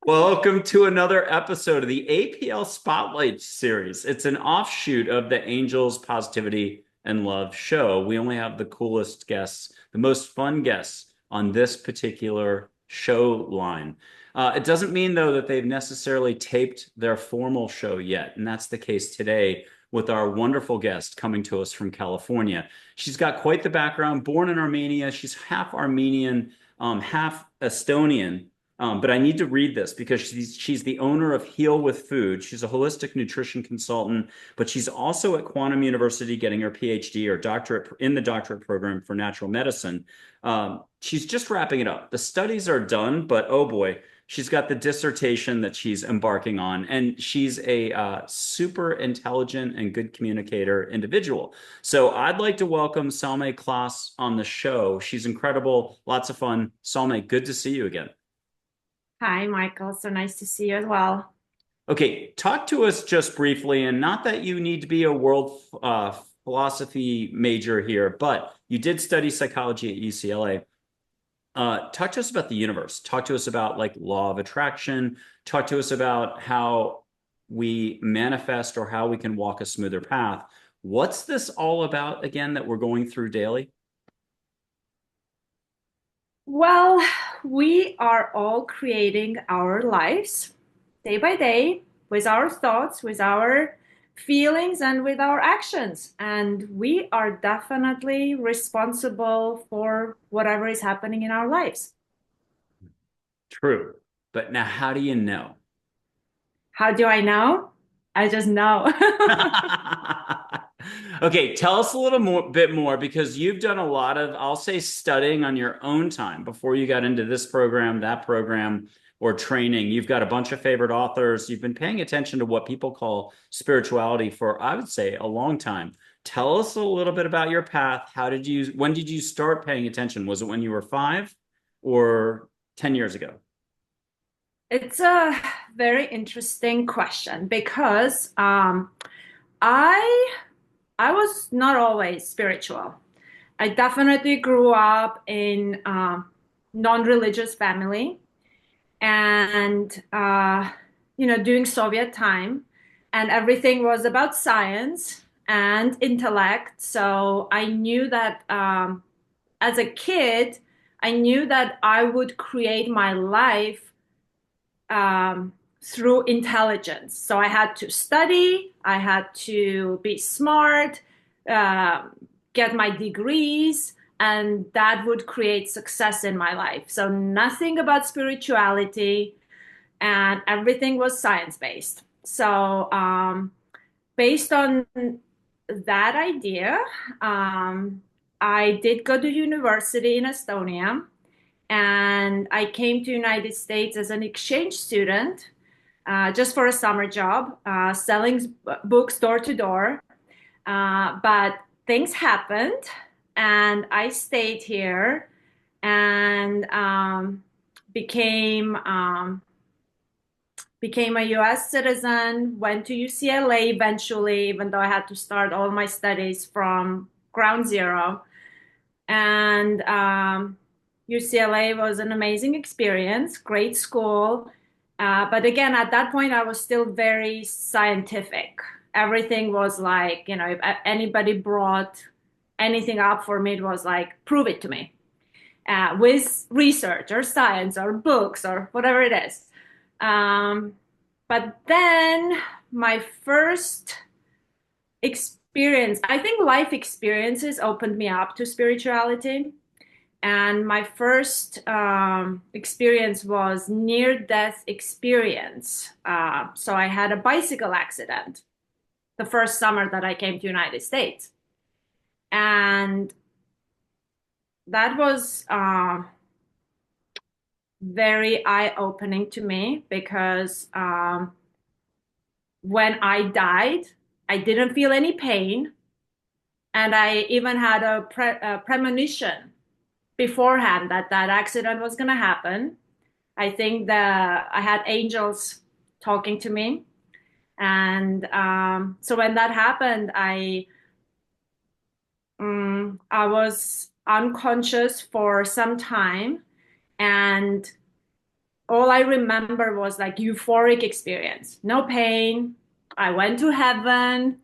Welcome to another episode of the APL Spotlight series. It's an offshoot of the Angels Positivity and Love show. We only have the coolest guests, the most fun guests on this particular show line. It doesn't mean, though, that they've necessarily taped their formal show yet. And that's the case today with our wonderful guest coming to us from California. She's got quite the background, born in Armenia. She's half Armenian, half Estonian. But I need to read this because she's the owner of Heal with Food. She's a holistic nutrition consultant, but she's also at Quantum University getting her PhD or doctorate in the doctorate program for natural medicine. She's just wrapping it up. The studies are done, but oh boy, she's got the dissertation that she's embarking on, and she's a super intelligent and good communicator individual. So I'd like to welcome Salme Klaus on the show. She's incredible, lots of fun. Salme, good to see you again. Hi, Michael. So nice to see you as well. Okay, talk to us just briefly, and not that you need to be a world philosophy major here, but you did study psychology at UCLA. Talk to us about the universe. Talk to us about like law of attraction. Talk to us about how we manifest or how we can walk a smoother path. What's this all about again that we're going through daily? Well, we are all creating our lives day by day with our thoughts, with our feelings, and with our actions. And we are definitely responsible for whatever is happening in our lives. True. But now, how do you know? How do I know? I just know. Okay, tell us a little more bit more because you've done a lot of, I'll say, studying on your own time before you got into this program, that program, or training. You've got a bunch of favorite authors. You've been paying attention to what people call spirituality for, I would say, a long time. Tell us a little bit about your path. When did you start paying attention? Was it when you were 5 or 10 years ago? It's a very interesting question because I I was not always spiritual. I definitely grew up in non-religious family and during Soviet time, and everything was about science and intellect. So I knew that as a kid, I knew that I would create my life through intelligence. So I had to study, I had to be smart, uh, get my degrees, and that would create success in my life. So nothing about spirituality, and everything was science based. So based on that idea, I did go to university in Estonia, and I came to United States as an exchange student, just for a summer job, selling books door to door. But things happened, and I stayed here and became became a U.S. citizen. Went to UCLA eventually, even though I had to start all my studies from ground zero. And UCLA was an amazing experience, great school. But again, at that point, I was still very scientific. Everything was like, if anybody brought anything up for me, it was like, prove it to me, with research or science or books or whatever it is. Um, but then my first experience, I think life experiences opened me up to spirituality. And my first experience was near-death experience. So I had a bicycle accident the first summer that I came to United States. And that was very eye-opening to me because when I died, I didn't feel any pain. And I even had a premonition beforehand that that accident was going to happen. I think that I had angels talking to me. And so when that happened, I was unconscious for some time. And all I remember was like euphoric experience, no pain. I went to heaven.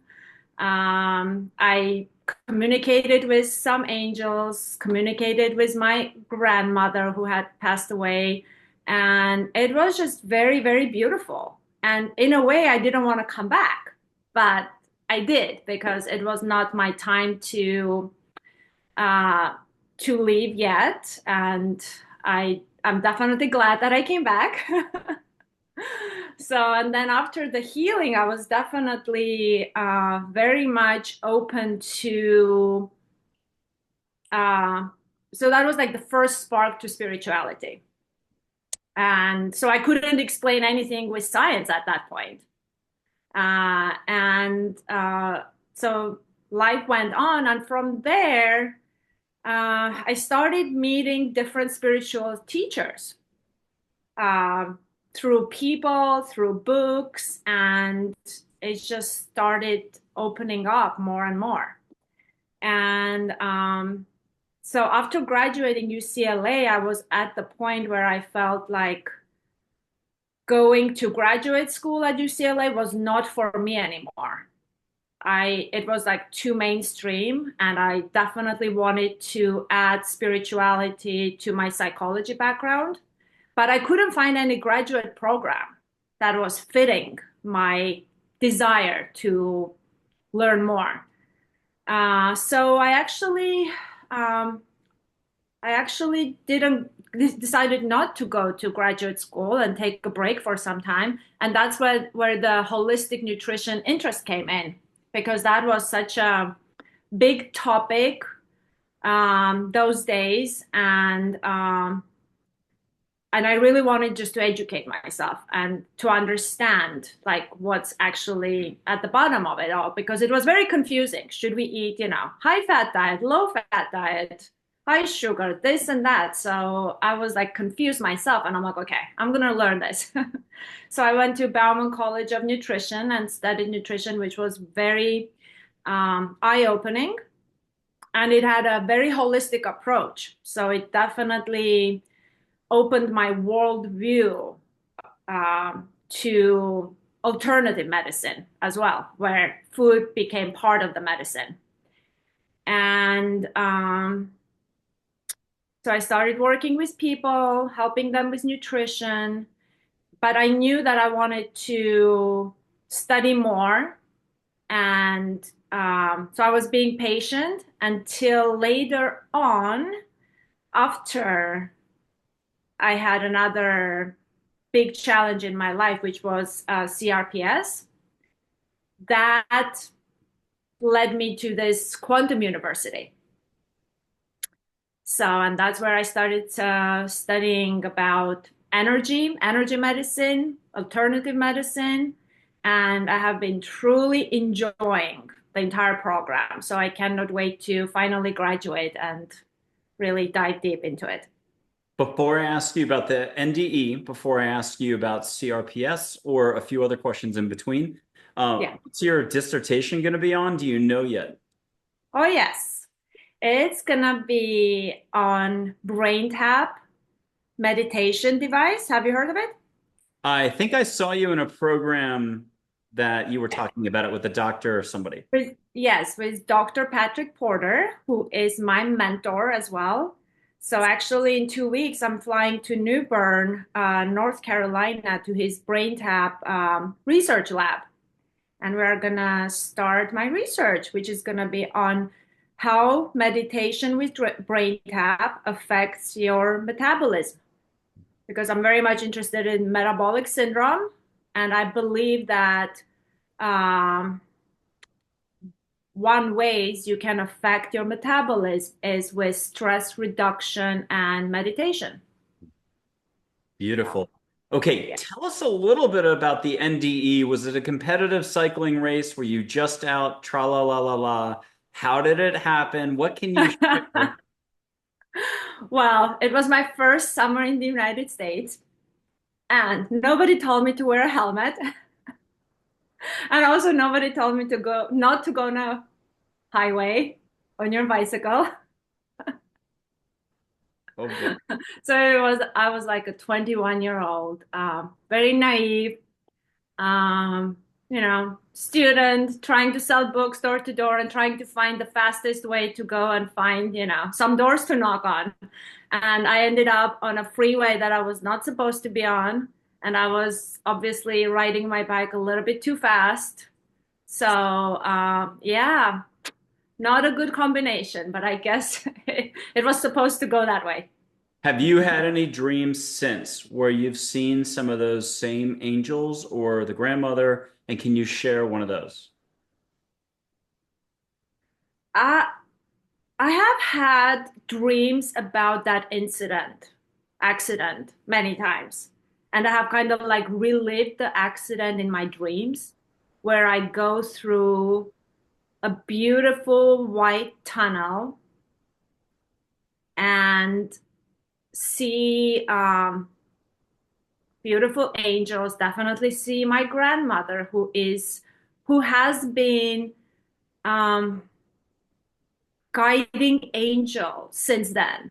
I communicated with some angels, communicated with my grandmother who had passed away. And it was just very, very beautiful. And in a way, I didn't want to come back, but I did because it was not my time uh, to leave yet. And I'm definitely glad that I came back. So, and then after the healing, I was definitely very much open to, uh, so that was like the first spark to spirituality. And so I couldn't explain anything with science at that point. And so life went on. And from there, I started meeting different spiritual teachers. Um, Through people, through books, and it just started opening up more and more. And so after graduating UCLA, I was at the point where I felt like going to graduate school at UCLA was not for me anymore. It was like too mainstream, and I definitely wanted to add spirituality to my psychology background, but I couldn't find any graduate program that was fitting my desire to learn more. So um, I actually didn't decided not to go to graduate school and take a break for some time, and that's where the holistic nutrition interest came in, because that was such a big topic those days, and I really wanted just to educate myself and to understand like what's actually at the bottom of it all, because it was very confusing. Should we eat, high fat diet, low fat diet, high sugar, this and that? So I was like confused myself, and I'm like, okay, I'm gonna learn this. So I went to Bauman College of Nutrition and studied nutrition, which was very eye-opening, and it had a very holistic approach. So it definitely opened my worldview to alternative medicine as well, where food became part of the medicine. And so I started working with people, helping them with nutrition, but I knew that I wanted to study more. And so I was being patient until later on, after I had another big challenge in my life, which was CRPS. That led me to this quantum university. So, and that's where I started studying about energy medicine, alternative medicine, and I have been truly enjoying the entire program. So I cannot wait to finally graduate and really dive deep into it. Before I ask you about the NDE, before I ask you about CRPS or a few other questions in between, Yeah. what's your dissertation going to be on? Do you know yet? Oh, yes. It's gonna be on brain tap meditation device. Have you heard of it? I think I saw you in a program that you were talking about it with a doctor or somebody. Yes, with Dr. Patrick Porter, who is my mentor as well. So actually, in 2 weeks, I'm flying to New Bern, North Carolina, to his brain tap research lab. And we're gonna start my research, which is gonna be on how meditation with brain tap affects your metabolism. Because I'm very much interested in metabolic syndrome, and I believe that um, one ways you can affect your metabolism is with stress reduction and meditation. Beautiful. Okay, Yeah. tell us a little bit about the NDE. Was it a competitive cycling race? Were you just out, tra la la la la? How did it happen? What can you share? Well, it was my first summer in the United States, and nobody told me to wear a helmet. And also nobody told me to go not to go on a highway on your bicycle. Oh boy. So I was like a 21-year-old, very naive, um, student trying to sell books door to door and trying to find the fastest way to go and find, some doors to knock on. And I ended up on a freeway that I was not supposed to be on. And I was obviously riding my bike a little bit too fast. So, yeah, not a good combination, but I guess it was supposed to go that way. Have you had any dreams since where you've seen some of those same angels or the grandmother? And can you share one of those? I I have had dreams about that accident many times. And I have kind of like relived the accident in my dreams where I go through a beautiful white tunnel and see beautiful angels, definitely see my grandmother who has been um, guiding angel since then.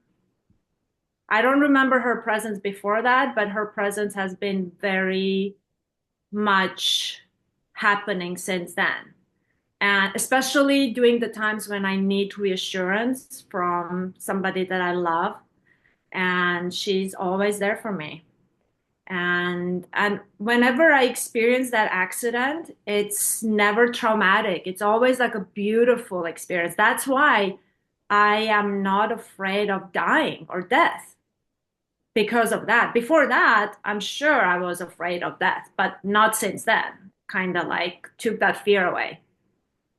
I don't remember her presence before that, but her presence has been very much happening since then. And especially during the times when I need reassurance from somebody that I love. And she's always there for me. And whenever I experience that accident, it's never traumatic. It's always like a beautiful experience. That's why I am not afraid of dying or death because of that. Before that, I'm sure I was afraid of death, but not since then. Kind of like took that fear away.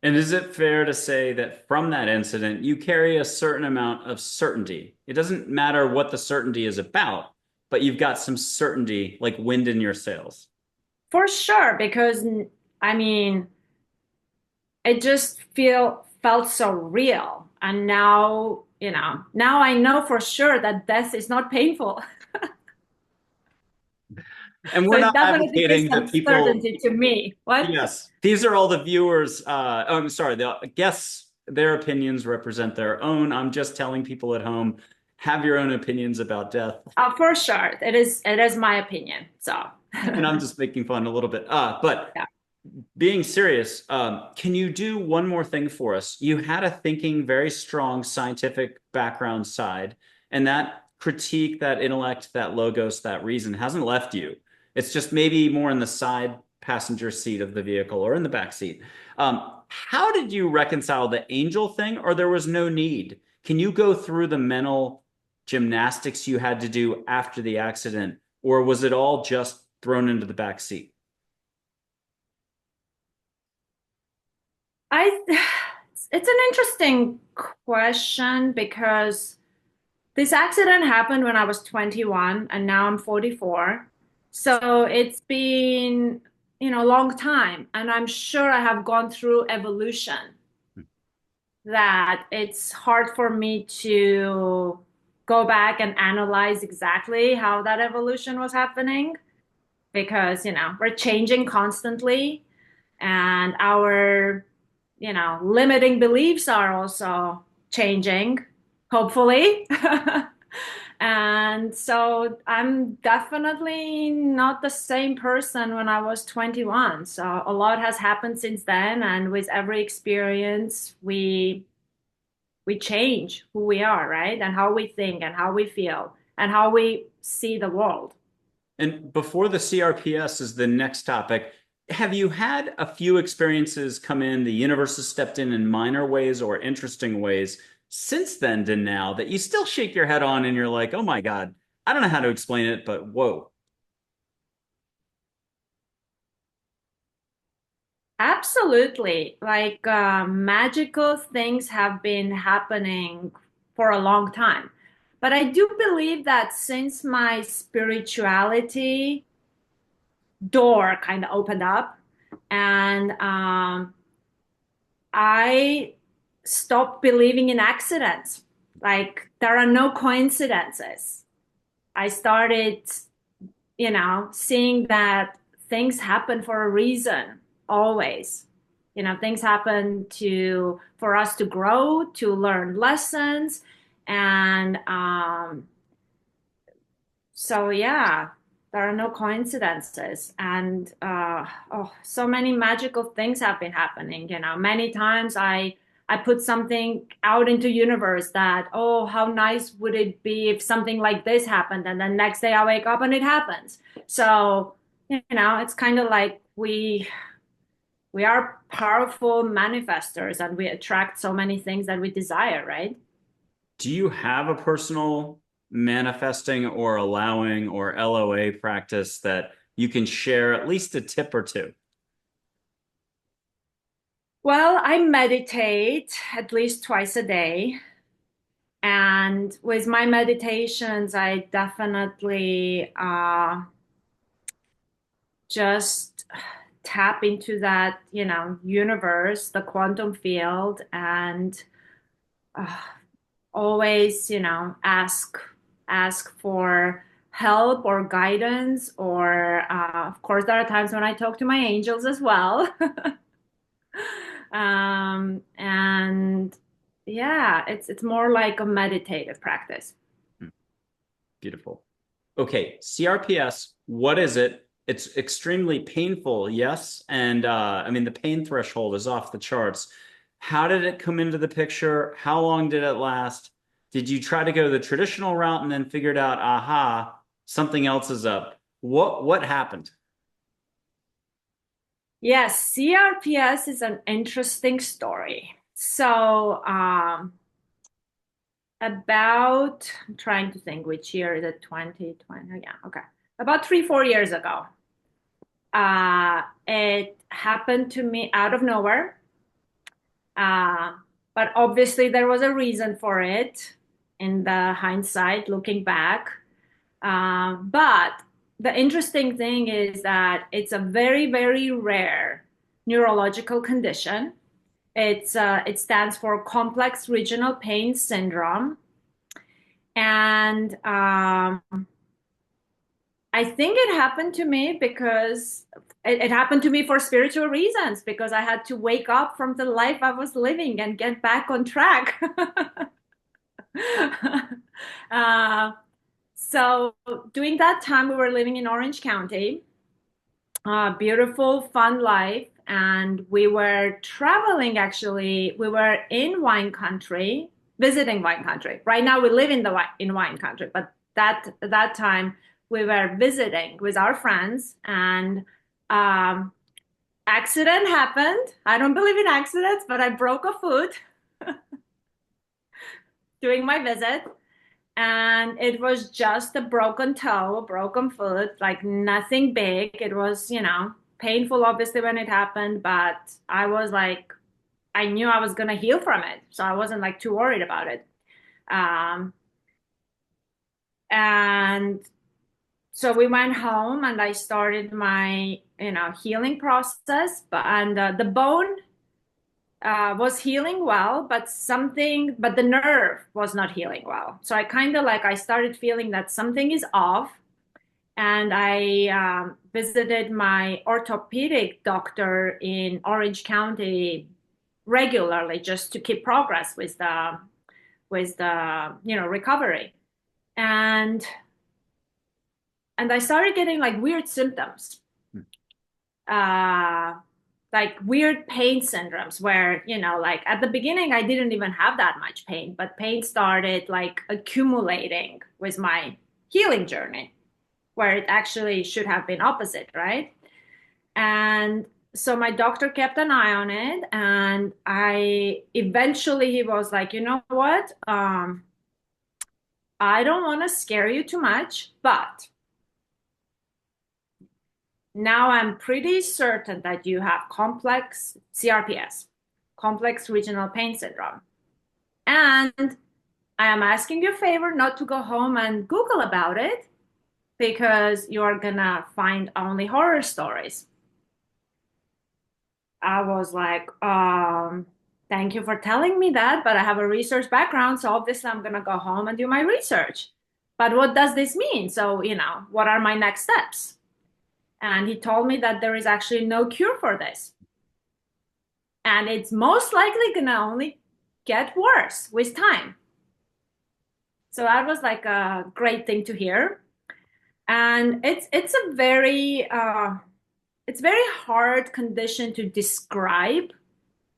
And is it fair to say that from that incident, you carry a certain amount of certainty? It doesn't matter what the certainty is about, but you've got some certainty, like wind in your sails. For sure, because I mean, it just felt so real. And now, now I know for sure that death is not painful. And So we're it not definitely gives advocating some that people, certainty to me. What? yes, these are all the viewers. Oh, I'm sorry, the guests, their opinions represent their own. I'm just telling people at home, have your own opinions about death. For sure. It is my opinion. So And I'm just making fun a little bit. But yeah. being serious, can you do one more thing for us? You had a thinking, very strong scientific background side, and that critique, that intellect, that logos, that reason hasn't left you. It's just maybe more in the side passenger seat of the vehicle or in the back seat. How did you reconcile the angel thing, or there was no need? Can you go through the mental gymnastics you had to do after the accident, or was it all just thrown into the back seat? I it's an interesting question because this accident happened when I was 21 and now I'm 44. So it's been, a long time. And I'm sure I have gone through evolution that it's hard for me to go back and analyze exactly how that evolution was happening because, we're changing constantly and our, limiting beliefs are also changing, hopefully. And so I'm definitely not the same person when I was 21. So a lot has happened since then, and with every experience, we change who we are, right? And how we think and how we feel and how we see the world. And before the CRPS is the next topic, have you had a few experiences come in, the universe has stepped in minor ways or interesting ways since then to now that you still shake your head on and you're like, oh my God, I don't know how to explain it, but whoa. Absolutely. Like magical things have been happening for a long time. But I do believe that since my spirituality door kind of opened up and I stopped believing in accidents, like there are no coincidences. I started, seeing that things happen for a reason, always. Things happen for us to grow, to learn lessons, and So yeah, there are no coincidences, and oh, so many magical things have been happening. Many times I put something out into universe that, oh, how nice would it be if something like this happened, and then next day I wake up and it happens. So it's kind of like we are powerful manifestors, and we attract so many things that we desire, right? Do you have a personal manifesting or allowing or LOA practice that you can share at least a tip or two? Well, I meditate at least twice a day. And with my meditations, I definitely just tap into that, universe, the quantum field, and uh, always, ask for help or guidance. Or, of course, there are times when I talk to my angels as well. And yeah, it's more like a meditative practice. Hmm, beautiful. Okay, CRPS, what is it? It's extremely painful, yes. And I mean, the pain threshold is off the charts. How did it come into the picture? How long did it last? Did you try to go the traditional route and then figured out, aha, something else is up? What happened? Yes, CRPS is an interesting story. So, I'm trying to think which year is it, 2020? Yeah, okay. About 3, 4 years ago, it happened to me out of nowhere. Uh, but obviously, there was a reason for it in the hindsight, looking back. But the interesting thing is that it's a very, very rare neurological condition. It stands for complex regional pain syndrome, and I think it happened to me because it happened to me for spiritual reasons, because I had to wake up from the life I was living and get back on track. uh, so during that time, we were living in Orange County, beautiful, fun life. And we were traveling, actually. We were in wine country, visiting wine country. Right now we live in wine country, but that time we were visiting with our friends, and um, accident happened. I don't believe in accidents, but I broke a foot during my visit. And it was just a broken toe, a broken foot, like nothing big. It was, painful obviously when it happened, but I was like, I knew I was gonna heal from it, so I wasn't like too worried about it. Um, and so we went home, and I started my, healing process. And the bone was healing well, but the nerve was not healing well. So I started feeling that something is off. And I visited my orthopedic doctor in Orange County regularly, just to keep progress with the recovery. And I started getting like weird symptoms, uh, like weird pain syndromes, where like at the beginning I didn't even have that much pain, but pain started like accumulating with my healing journey, where it actually should have been opposite, right? And so my doctor kept an eye on it, and I eventually he was like, you know what? I don't want to scare you too much, but now I'm pretty certain that you have complex CRPS, complex regional pain syndrome. And I am asking you a favor not to go home and Google about it, because you're gonna find only horror stories. I was like, thank you for telling me that, but I have a research background, so obviously I'm gonna go home and do my research. But what does this mean? So, what are my next steps? And he told me that there is actually no cure for this. And it's most likely gonna only get worse with time. So that was like a great thing to hear. And it's very hard condition to describe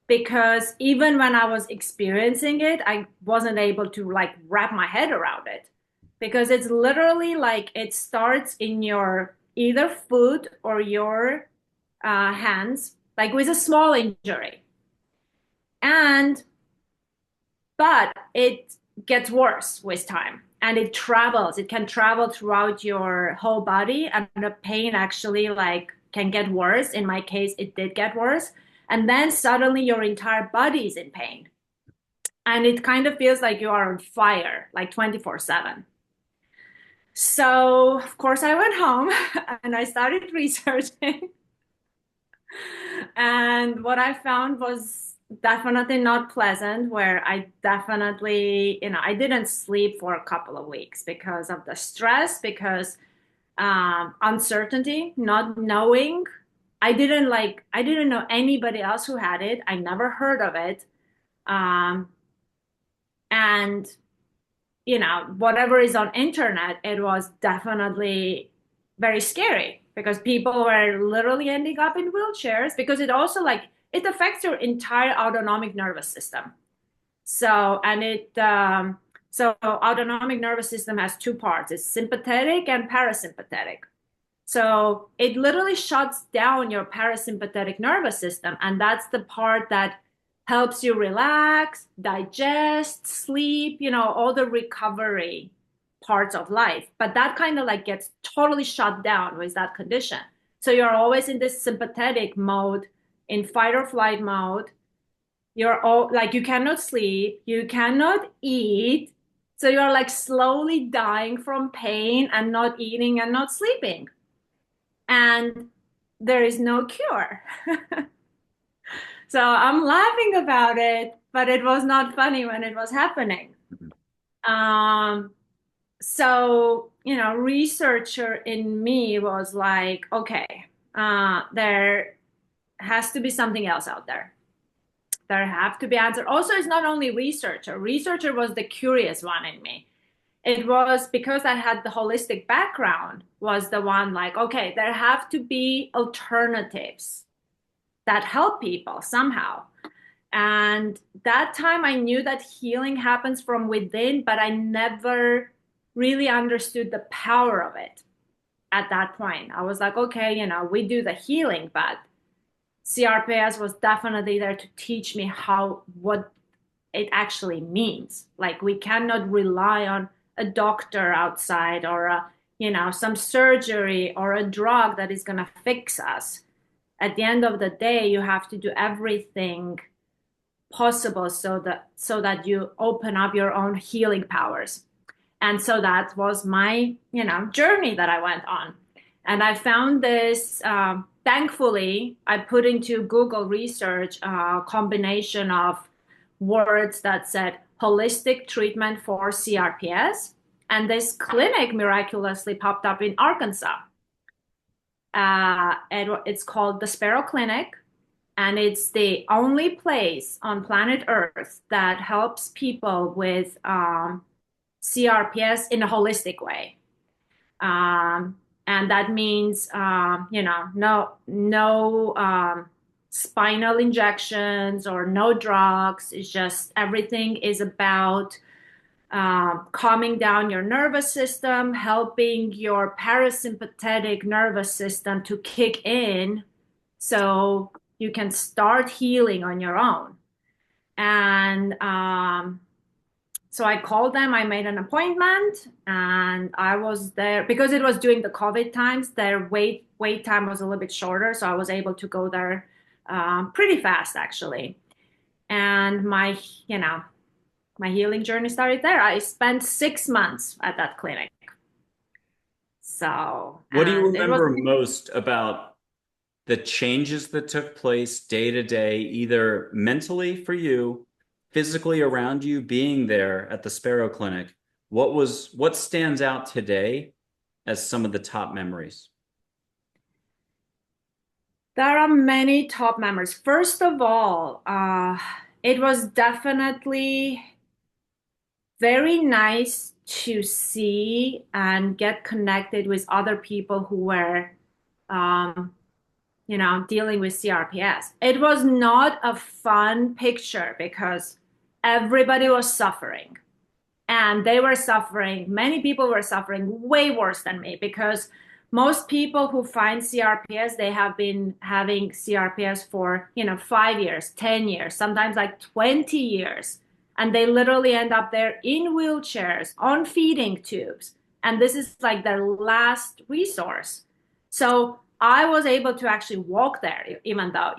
because even when I was experiencing it, I wasn't able to like wrap my head around it because it's literally like it starts in your either foot or your hands, like with a small injury. And but it gets worse with time and it travels. It can travel throughout your whole body, and the pain actually like can get worse. In my case, it did get worse. And then suddenly your entire body is in pain. And it kind of feels like you are on fire, like 24/7. So, of course, I went home and I started researching. And what I found was definitely not pleasant, where I definitely, I didn't sleep for a couple of weeks because of the stress, because uncertainty, not knowing. I didn't know anybody else who had it. I never heard of it. Um, and whatever is on internet, it was definitely very scary because people were literally ending up in wheelchairs because it also like it affects your entire autonomic nervous system. So and it so autonomic nervous system has two parts. It's sympathetic and parasympathetic. So it literally shuts down your parasympathetic nervous system, and that's the part that helps you relax, digest, sleep, all the recovery parts of life. But that kind of like gets totally shut down with that condition. So you're always in this sympathetic mode, in fight or flight mode. You're all like you cannot sleep, you cannot eat. So you're like slowly dying from pain and not eating and not sleeping. And there is no cure. So I'm laughing about it, but it was not funny when it was happening. Um, so, researcher in me was like, okay, there has to be something else out there. There have to be answers. Also, it's not only researcher. Researcher was the curious one in me. It was because I had the holistic background, was the one like, okay, there have to be alternatives that help people somehow. And that time I knew that healing happens from within, but I never really understood the power of it at that point. I was like, okay, we do the healing, but CRPS was definitely there to teach me what it actually means. Like we cannot rely on a doctor outside or some surgery or a drug that is going to fix us. At the end of the day, you have to do everything possible so that you open up your own healing powers. And so that was my journey that I went on. And I found this, thankfully I put into Google research a combination of words that said holistic treatment for CRPS, and this clinic miraculously popped up in Arkansas. It's called the Sparrow Clinic, and it's the only place on planet Earth that helps people with CRPS in a holistic way. And that means, no spinal injections or no drugs. It's just everything is about calming down your nervous system, helping your parasympathetic nervous system to kick in so you can start healing on your own. And so I called them, I made an appointment, and I was there because it was during the COVID times. Their wait time was a little bit shorter, so I was able to go there pretty fast actually. And my healing journey started there. I spent 6 months at that clinic. So, What do you and it was remember most about the changes that took place day to day, either mentally for you, physically around you, being there at the Sparrow Clinic? What stands out today as some of the top memories? There are many top memories. First of all, it was definitely very nice to see and get connected with other people who were, um, dealing with CRPS. It was not a fun picture because everybody was suffering and they were suffering. Many people were suffering way worse than me because most people who find CRPS, they have been having CRPS for, 5 years, 10 years, sometimes like 20 years. And they literally end up there in wheelchairs, on feeding tubes. And this is like their last resource. So I was able to actually walk there, even though,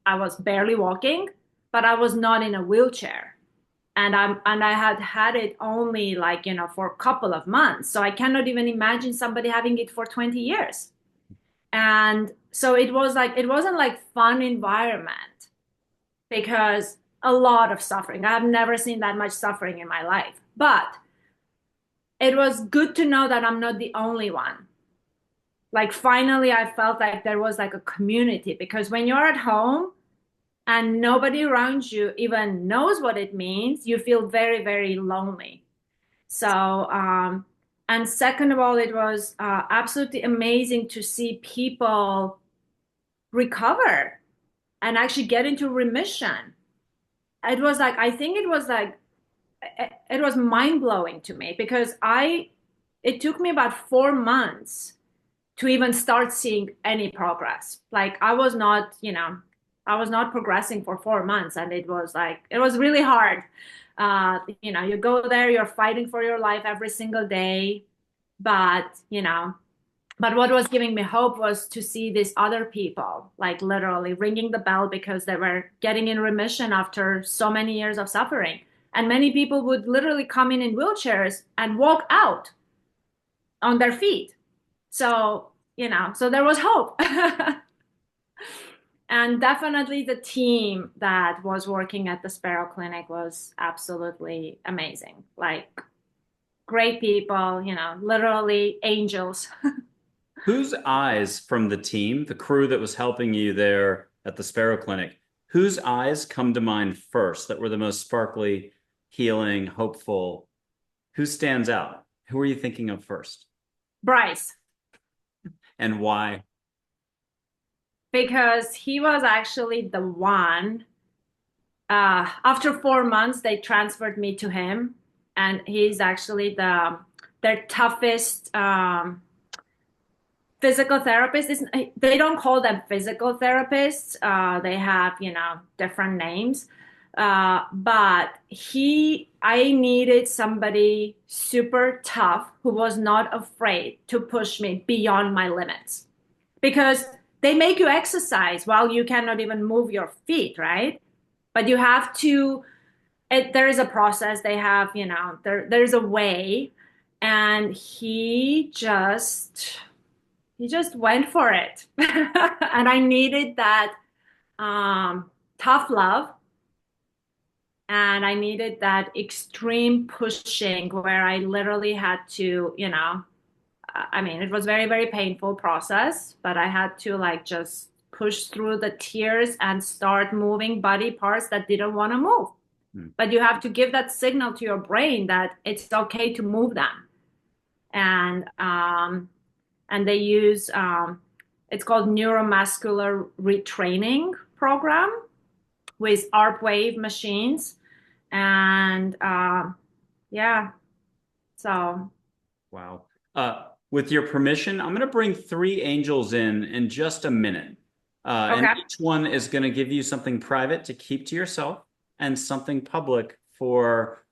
I was barely walking, but I was not in a wheelchair. And I had had it only like, for a couple of months. So I cannot even imagine somebody having it for 20 years. And so it was like, it wasn't like fun environment because a lot of suffering. I've never seen that much suffering in my life. But it was good to know that I'm not the only one. Like finally I felt like there was like a community because when you're at home and nobody around you even knows what it means, you feel very, very lonely. So, and second of all, it was absolutely amazing to see people recover and actually get into remission. It was like, I think it was like, it was mind blowing to me because it took me about 4 months to even start seeing any progress. Like I was not progressing for 4 months, and it was like it was really hard. You go there, you're fighting for your life every single day, but but what was giving me hope was to see these other people like literally ringing the bell because they were getting in remission after so many years of suffering. And many people would literally come in wheelchairs and walk out on their feet. So, so there was hope. And definitely the team that was working at the Sparrow Clinic was absolutely amazing. Like great people, literally angels. Whose eyes from the team, the crew that was helping you there at the Sparrow Clinic, whose eyes come to mind first that were the most sparkly, healing, hopeful? Who stands out? Who are you thinking of first? Bryce, And why? because he was actually the one. After 4 months, they transferred me to him, and he's actually their toughest physical therapist. They don't call them physical therapists. They have, different names. But I needed somebody super tough who was not afraid to push me beyond my limits because they make you exercise while you cannot even move your feet, right? But you have to, there is a process. They have, there's a way. And he just went for it. And I needed that tough love. And I needed that extreme pushing where I literally had to, I mean, it was very, very painful process, but I had to like just push through the tears and start moving body parts that didn't want to move. But you have to give that signal to your brain that it's okay to move them. And they use it's called neuromuscular retraining program with ARP wave machines. And yeah, so. Wow. With your permission, I'm going to bring three angels in just a minute. Okay. And each one is going to give you something private to keep to yourself and something public for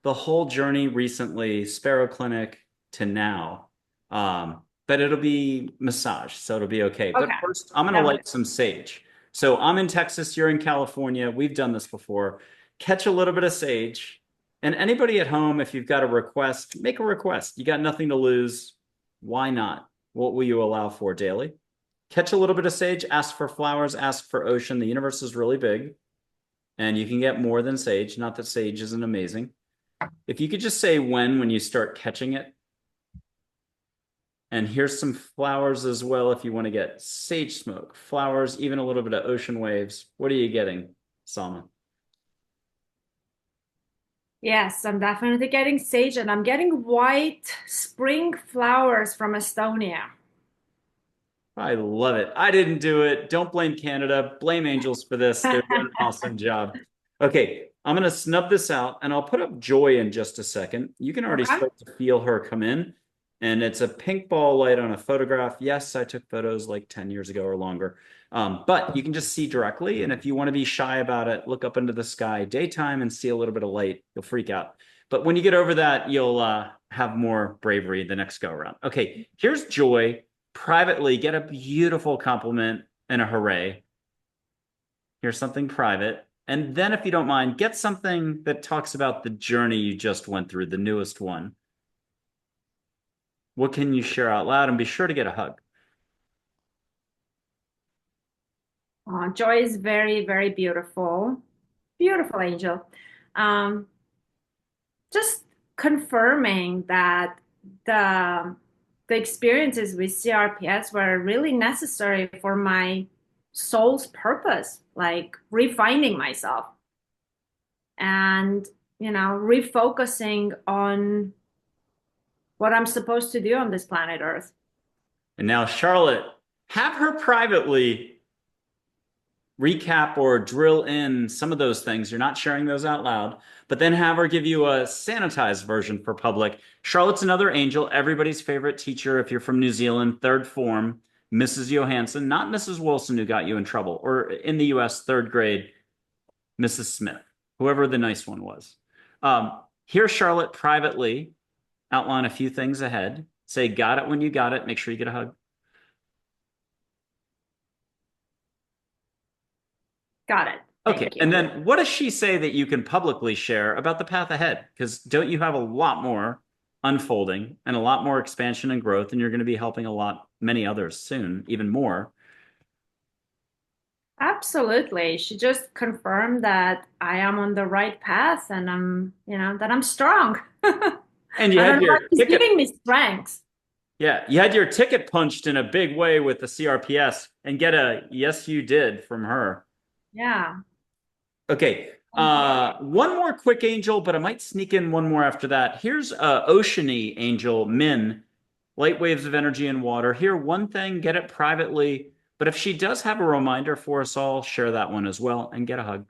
the whole journey recently, Sparrow Clinic to now. But it'll be massage, so it'll be okay. But first, I'm going to light some sage. So I'm in Texas, you're in California. We've done this before. Catch a little bit of sage. And anybody at home, if you've got a request, make a request. You got nothing to lose. Why not? What will you allow for daily? Catch a little bit of sage, ask for flowers, ask for ocean. The universe is really big. And you can get more than sage. Not that sage isn't amazing. If you could just say when you start catching it. And here's some flowers as well if you want to get sage smoke, flowers, even a little bit of ocean waves. What are you getting, Salma? Yes, I'm definitely getting sage and I'm getting white spring flowers from Estonia. I love it. I didn't do it. Don't blame Canada. Blame angels for this. They're doing an awesome job. Okay, I'm going to snub this out and I'll put up Joy in just a second. You can already Okay. start to feel her come in. And it's a pink ball light on a photograph. Yes, I took photos like 10 years ago or longer. But you can just see directly. And if you want to be shy about it, look up into the sky daytime and see a little bit of light. You'll freak out. But when you get over that, you'll have more bravery the next go around. Okay, here's Joy privately. Get a beautiful compliment and a hooray. Here's something private. And then, if you don't mind, get something that talks about the journey you just went through, the newest one. What can you share out loud? And be sure to get a hug. Joy is very, very beautiful. Beautiful angel. Um, just confirming that the the experiences with CRPS were really necessary for my soul's purpose, like refining myself and, refocusing on what I'm supposed to do on this planet Earth. And now, Charlotte, have her privately recap or drill in some of those things. You're not sharing those out loud, but then have her give you a sanitized version for public. Charlotte's another angel, everybody's favorite teacher. If you're from New Zealand, third form, Mrs. Johansson, not Mrs. Wilson who got you in trouble, or in the US, third grade, Mrs. Smith, whoever the nice one was. Hear Charlotte privately outline a few things ahead. Say, got it when you got it. Make sure you get a hug. Got it. Okay. Thank And you. then what does she say that you can publicly share about the path ahead? Because don't you have a lot more unfolding and a lot more expansion and growth, and you're going to be helping a lot, many others soon, even more. Absolutely. She just confirmed that I am on the right path and that I'm strong. I And you don't had know why your she's ticket. giving me strength. Yeah, you had your ticket punched in a big way with the CRPS and get a yes, you did from her. Yeah. Okay. Thank you. One more quick angel, but I might sneak in one more after that. Here's oceany angel, Min, light waves of energy and water. Here, one thing, get it privately. But if she does have a reminder for us all, share that one as well and get a hug.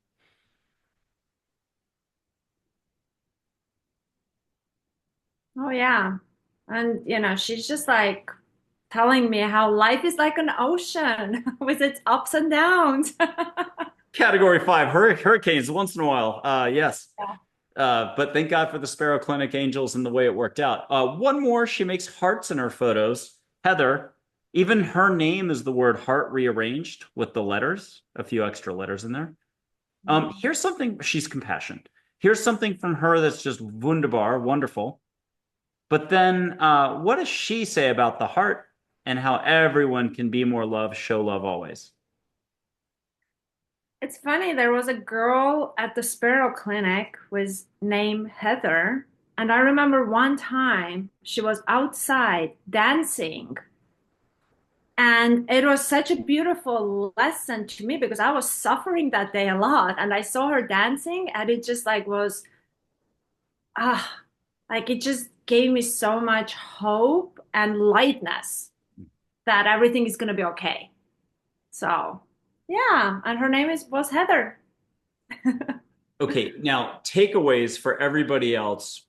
Oh, yeah. And, she's just like telling me how life is like an ocean with its ups and downs. Category 5, hurricanes once in a while. Yes. Yeah. But thank God for the Sparrow Clinic angels and the way it worked out. One more, she makes hearts in her photos. Heather, even her name is the word heart rearranged with the letters, a few extra letters in there. Here's something, she's compassionate. Here's something from her that's just wunderbar, wonderful. But then what does she say about the heart and how everyone can be more love, show love always? It's funny, there was a girl at the Sparrow Clinic was named Heather, and I remember one time she was outside dancing, and it was such a beautiful lesson to me because I was suffering that day a lot, and I saw her dancing, and it just like was ah, like it just gave me so much hope and lightness that everything is gonna be okay. So yeah, and her name is was Heather. Okay, now takeaways for everybody else.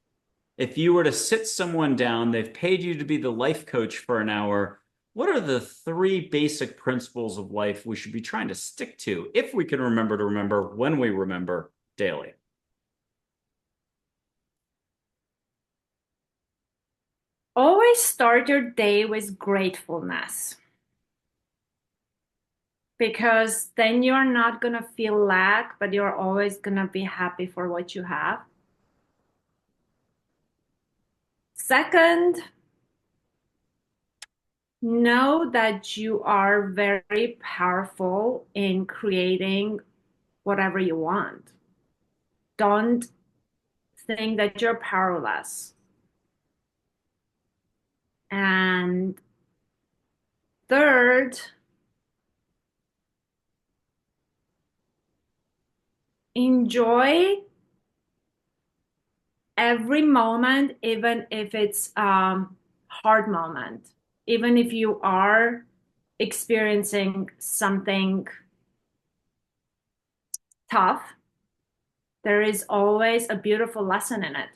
If you were to sit someone down, they've paid you to be the life coach for an hour. What are the three basic principles of life we should be trying to stick to if we can remember to remember when we remember daily? Always start your day with gratefulness because then you're not going to feel lack, but you're always going to be happy for what you have. Second, know that you are very powerful in creating whatever you want. Don't think that you're powerless. And third, enjoy every moment, even if it's hard moment, even if you are experiencing something tough, there is always a beautiful lesson in it.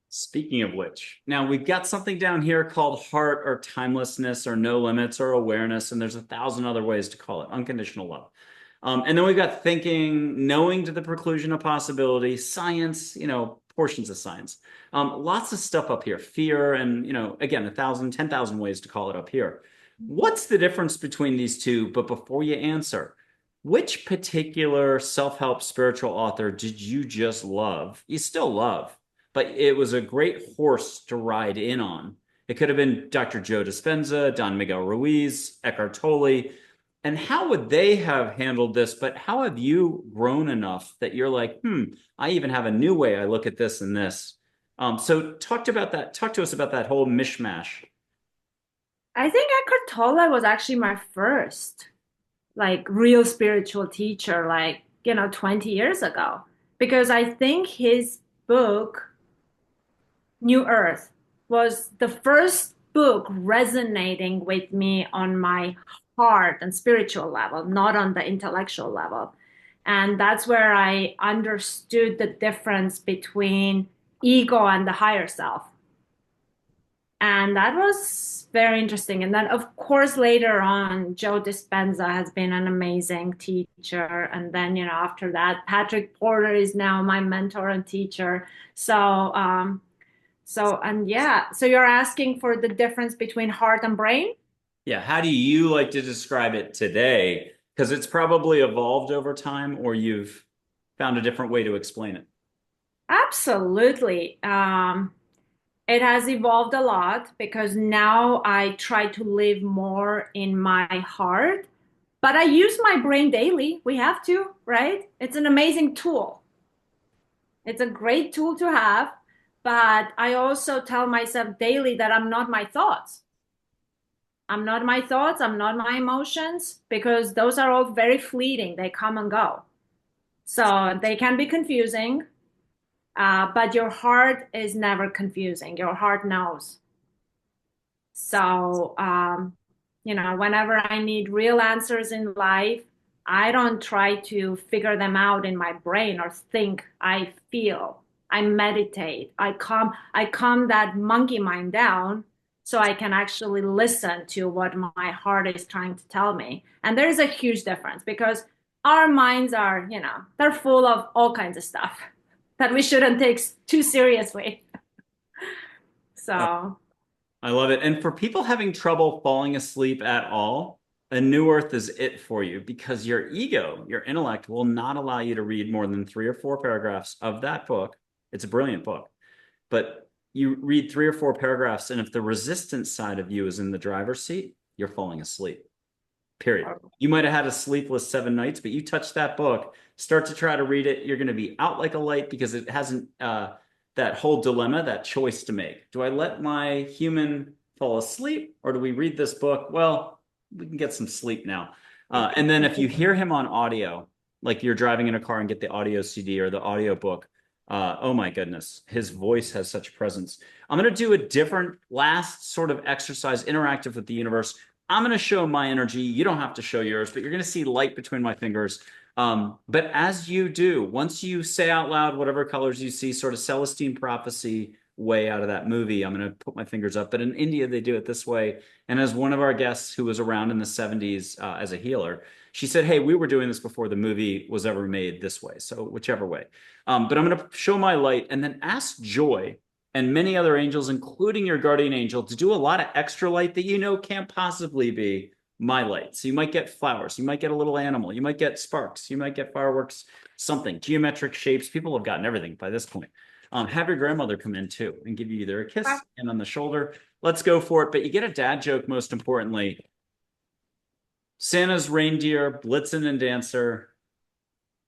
Speaking of which, now we've got something down here called heart or timelessness or no limits or awareness, and there's 1,000 other ways to call it, unconditional love. And then we've got thinking, knowing to the preclusion of possibility, science, portions of science. Lots of stuff up here, fear, and, again, 1,000, 10,000 ways to call it up here. What's the difference between these two? But before you answer, which particular self-help spiritual author did you just love? You still love, but it was a great horse to ride in on. It could have been Dr. Joe Dispenza, Don Miguel Ruiz, Eckhart Tolle. And how would they have handled this? But how have you grown enough that you're like, I even have a new way I look at this and this. So talk to us about that whole mishmash. I think Eckhart Tolle was actually my first like real spiritual teacher, like, 20 years ago, because I think his book, New Earth, was the first book resonating with me on my heart and spiritual level, not on the intellectual level. And that's where I understood the difference between ego and the higher self. And that was very interesting. And then, of course, later on, Joe Dispenza has been an amazing teacher. And then, after that, Patrick Porter is now my mentor and teacher. And yeah, so you're asking for the difference between heart and brain? Yeah, how do you like to describe it today? Because it's probably evolved over time, or you've found a different way to explain it. Absolutely. It has evolved a lot because now I try to live more in my heart, but I use my brain daily. We have to, right? It's an amazing tool. It's a great tool to have, but I also tell myself daily that I'm not my thoughts. I'm not my thoughts, I'm not my emotions, because those are all very fleeting. They come and go. So they can be confusing, but your heart is never confusing. Your heart knows. So, whenever I need real answers in life, I don't try to figure them out in my brain or think. I feel. I meditate. I calm that monkey mind down so I can actually listen to what my heart is trying to tell me. And there is a huge difference because our minds are, they're full of all kinds of stuff that we shouldn't take too seriously. Oh, So, I love it. And for people having trouble falling asleep at all, A New Earth is it for you because your ego, your intellect will not allow you to read more than 3 or 4 paragraphs of that book. It's a brilliant book, but you read 3 or 4 paragraphs, and if the resistance side of you is in the driver's seat, you're falling asleep. Period. You might have had a sleepless 7 nights, but you touch that book, start to try to read it, you're going to be out like a light because it hasn't that whole dilemma, that choice to make. Do I let my human fall asleep or do we read this book? Well, we can get some sleep now. And then if you hear him on audio, like you're driving in a car and get the audio CD or the audio book, oh my goodness, his voice has such presence. I'm going to do a different last sort of exercise, interactive with the universe. I'm going to show my energy. You don't have to show yours, but you're going to see light between my fingers. But as you do, once you say out loud whatever colors you see, sort of Celestine prophecy way out of that movie, I'm going to put my fingers up. But in India, they do it this way. And as one of our guests who was around in the 70s as a healer, she said, hey, we were doing this before the movie was ever made this way. So whichever way. But I'm going to show my light and then ask Joy and many other angels, including your guardian angel, to do a lot of extra light that can't possibly be my light. So you might get flowers, you might get a little animal, you might get sparks, you might get fireworks, something, geometric shapes. People have gotten everything by this point. Have your grandmother come in too and give you either a kiss and on the shoulder. Let's go for it. But you get a dad joke, most importantly. Santa's reindeer, Blitzen and Dancer.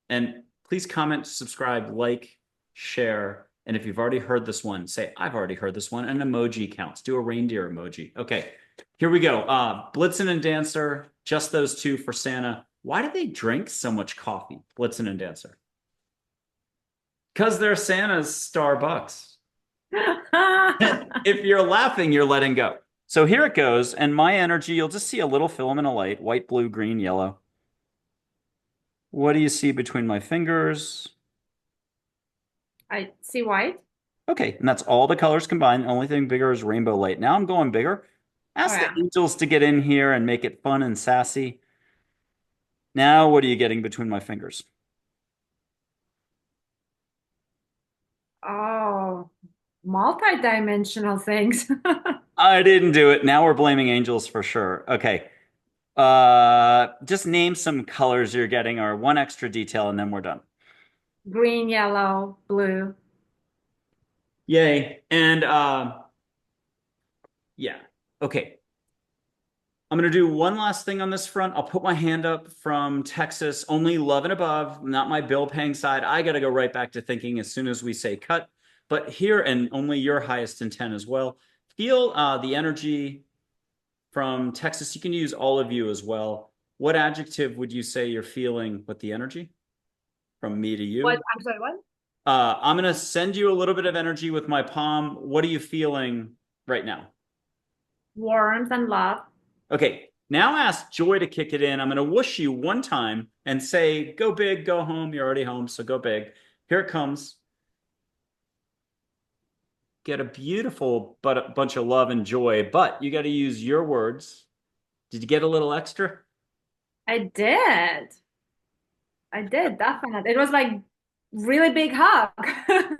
And please comment, subscribe, like, share. And if you've already heard this one, say, I've already heard this one. An emoji counts. Do a reindeer emoji. Okay, here we go. Blitzen and Dancer, just those two for Santa. Why do they drink so much coffee, Blitzen and Dancer? Because they're Santa's Starbucks. If you're laughing, you're letting go. So here it goes. And my energy, you'll just see a little filament of light, white, blue, green, yellow. What do you see between my fingers? I see white. Okay, and that's all the colors combined. The only thing bigger is rainbow light. Now I'm going bigger. Oh Ask the yeah. angels to get in here and make it fun and sassy. Now, what are you getting between my fingers? Oh, multi-dimensional things. I didn't do it. Now we're blaming angels for sure. Okay. Just name some colors you're getting or one extra detail and then we're done. Green, yellow, blue. Yay. And yeah. Okay. I'm going to do one last thing on this front. I'll put my hand up from Texas, only love and above, not my bill paying side. I got to go right back to thinking as soon as we say cut. But here, and only your highest intent as well. Feel the energy from Texas. You can use all of you as well. What adjective would you say you're feeling with the energy from me to What? you? I'm sorry, what? I'm going to send you a little bit of energy with my palm. What are you feeling right now? Warmth and love. Okay, now ask Joy to kick it in. I'm going to whoosh you one time and say, go big, go home. You're already home, so go big. Here it comes. Get a beautiful bunch of love and joy, but you got to use your words. Did you get a little extra? I did. I did, definitely. It was like really big hug.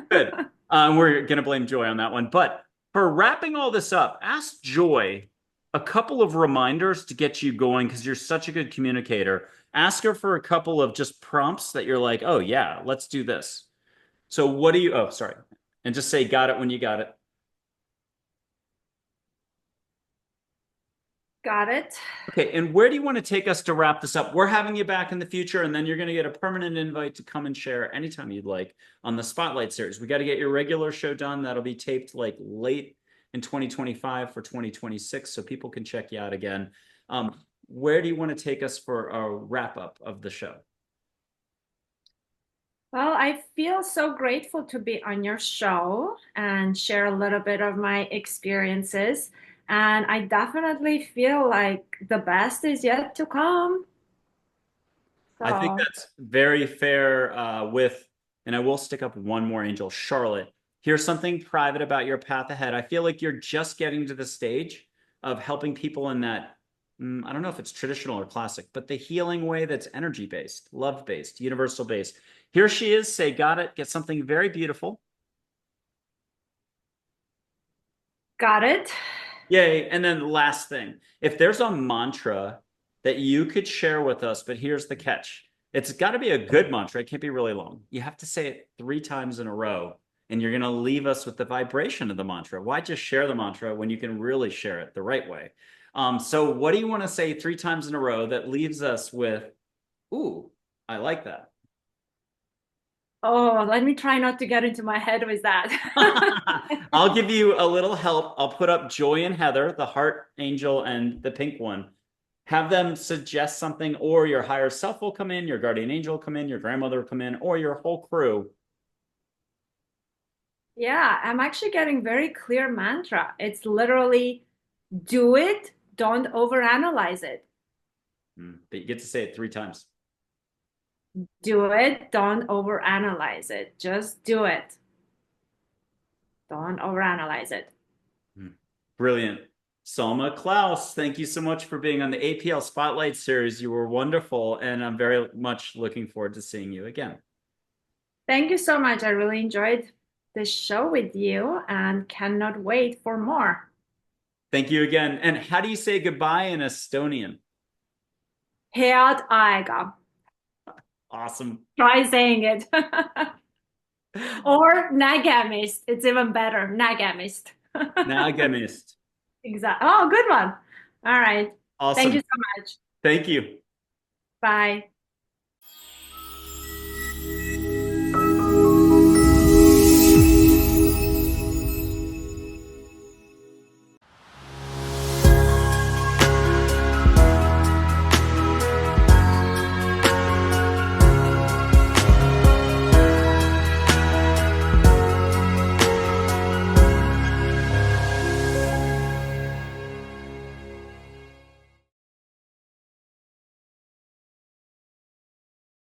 Good. We're going to blame Joy on that one. But for wrapping all this up, ask Joy a couple of reminders to get you going because you're such a good communicator. Ask her for a couple of just prompts that you're like, oh, yeah, let's do this. So, what do you, oh, sorry. And just say, got it when you got it. Got it. Okay, and where do you want to take us to wrap this up? We're having you back in the future, and then you're going to get a permanent invite to come and share anytime you'd like on the Spotlight series. We got to get your regular show done. That'll be taped like late in 2025 for 2026, so people can check you out again. Where do you want to take us for a wrap up of the show? Well, I feel so grateful to be on your show and share a little bit of my experiences. And I definitely feel like the best is yet to come. I think So, that's very fair and I will stick up one more angel, Charlotte. Here's something private about your path ahead. I feel like you're just getting to the stage of helping people in that, I don't know if it's traditional or classic, but the healing way that's energy based, love based, universal based. Here she is, say, got it, get something very beautiful. got it. Yay. And then the last thing, if there's a mantra that you could share with us, but here's the catch. It's got to be a good mantra. It can't be really long. You have to say it 3 times in a row, and you're going to leave us with the vibration of the mantra. Why just share the mantra when you can really share it the right way? So what do you want to say 3 times in a row that leaves us with, ooh, I like that. Oh, let me try not to get into my head with that. I'll give you a little help. I'll put up Joy and Heather, the heart angel and the pink one. Have them suggest something, or your higher self will come in, your guardian angel will come in, your grandmother will come in, or your whole crew. Yeah, I'm actually getting very clear mantra. It's literally do it, don't overanalyze it. But you get to say it 3 times. Do it, don't overanalyze it. Just do it. Don't overanalyze it. Brilliant. Salme Klaus, thank you so much for being on the APL Spotlight series. You were wonderful, and I'm very much looking forward to seeing you again. Thank you so much. I really enjoyed this show with you and cannot wait for more. Thank you again. And how do you say goodbye in Estonian? Head aega. Awesome. Try saying it. Or nägemist. It's even better. Nägemist. Nagamist. Exactly. Oh, good one. All right. Thank Awesome. you so much. Thank you. Bye.